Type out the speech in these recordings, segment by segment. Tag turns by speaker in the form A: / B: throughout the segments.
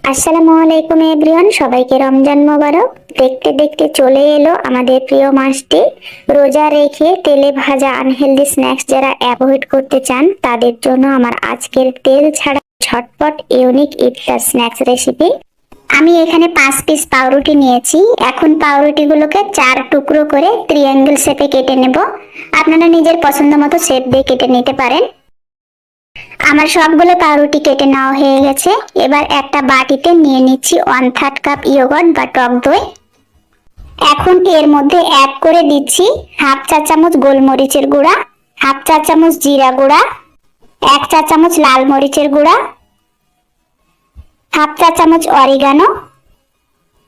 A: আসসালামু আলাইকুম এভরিওয়ান, সবাইকে রমজান মোবারক। দেখতে দেখতে চলে এলো আমাদের প্রিয় মাসটি। রোজা রেখে তেলে ভাজা আনহেলদি স্ন্যাক্স যারা অ্যাভয়েড করতে চান তাদের জন্য আমার আজকের তেল ছাড়া ঝটপট ইউনিক ইফতার স্ন্যাক্স রেসিপি। আমি এখানে 5 পিস পাউরুটি নিয়েছি। এখন পাউরুটিগুলোকে 4 টুকরো করে ট্রায়াঙ্গেল শেপে কেটে নেব। আপনারা নিজের পছন্দ মতো শেপ দিয়ে কেটে নিতে পারেন। আমার সবগুলো পাউরুটি কেটে নেওয়া হয়ে গেছে। এবার একটা বাটিতে নিয়ে নিচ্ছি 1/3 কাপ ইয়োগর্ট বা টক দই। এখন এর মধ্যে অ্যাড করে দিচ্ছি হাফ চা চামচ গোলমরিচের গুঁড়া, হাফ চা চামচ জিরা গুঁড়া, 1 চা চামচ লাল মরিচের গুঁড়া, হাফ চা চামচ অরিগানো,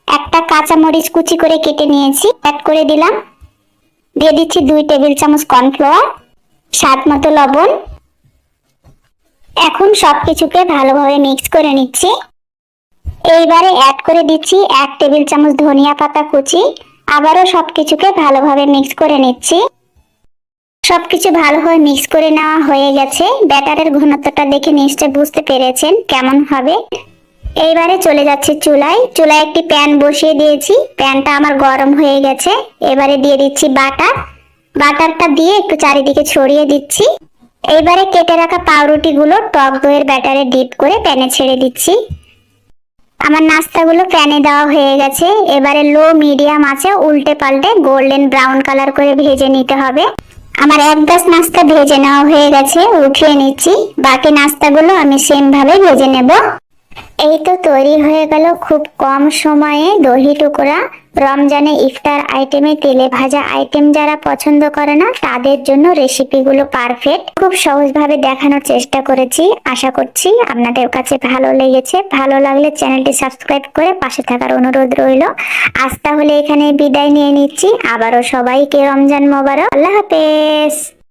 A: একটা কাঁচা মরিচ কুচি করে কেটে নিয়েছি অ্যাড করে দিলাম। দিয়ে দিচ্ছি 2 টেবিল চামচ কর্নফ্লাওয়ার, স্বাদ মতো লবণ। এখন সবকিছুকে ভালোভাবে মিক্স করে নিচ্ছি। এইবারে অ্যাড করে দিচ্ছি 1 টেবিল চামচ ধনিয়া পাতা কুচি। আবারও সবকিছুকে ভালোভাবে মিক্স করে নিচ্ছি। সবকিছু ভালোভাবে মিক্স করে নেওয়া হয়ে গেছে। ব্যাটারের ঘনত্বটা দেখে নিশ্চয় বুঝতে পেরেছেন কেমন হবে। এইবারে চলে যাচ্ছে চুলায় একটি প্যান বসিয়ে দিয়েছি। প্যানটা আমার গরম হয়ে গেছে। এবারে দিয়ে দিচ্ছি বাটারটা দিয়ে একটু চারিদিকে ছড়িয়ে দিচ্ছি। এইবারে কেটে রাখা পাউরুটিগুলো টক দইয়ের ব্যাটারে ডিপ করে প্যানে ছেড়ে দিচ্ছি। আমার নাস্তাগুলো প্যানে দেওয়া হয়ে গেছে। এবারে লো মিডিয়াম আঁচে উল্টে পাল্টে গোল্ডেন ব্রাউন কালার করে ভেজে নিতে হবে। আমার 1 গ্লাস নাস্তা ভেজে নেওয়া হয়ে গেছে, উঠিয়ে নিচ্ছি। বাকি নাস্তাগুলো আমি সেম ভাবে ভেজে নেব। এই তো তৈরি হয়ে গেল খুব কম সময়ে দহি টুকরা। রমজানে ইফতার আইটেমে তেলে ভাজা আইটেম যারা পছন্দ করে না তাদের জন্য রেসিপিগুলো পারফেক্ট। খুব সহজভাবে দেখানোর চেষ্টা করেছি। আশা করছি আপনাদের কাছে ভালো লেগেছে। ভালো লাগলে চ্যানেলটি সাবস্ক্রাইব করে পাশে থাকার অনুরোধ রইল। আজ তাহলে এখানে বিদায় নিয়ে নিচ্ছি। আবারও সবাইকে রমজান মোবারক। আল্লাহ হাফেজ।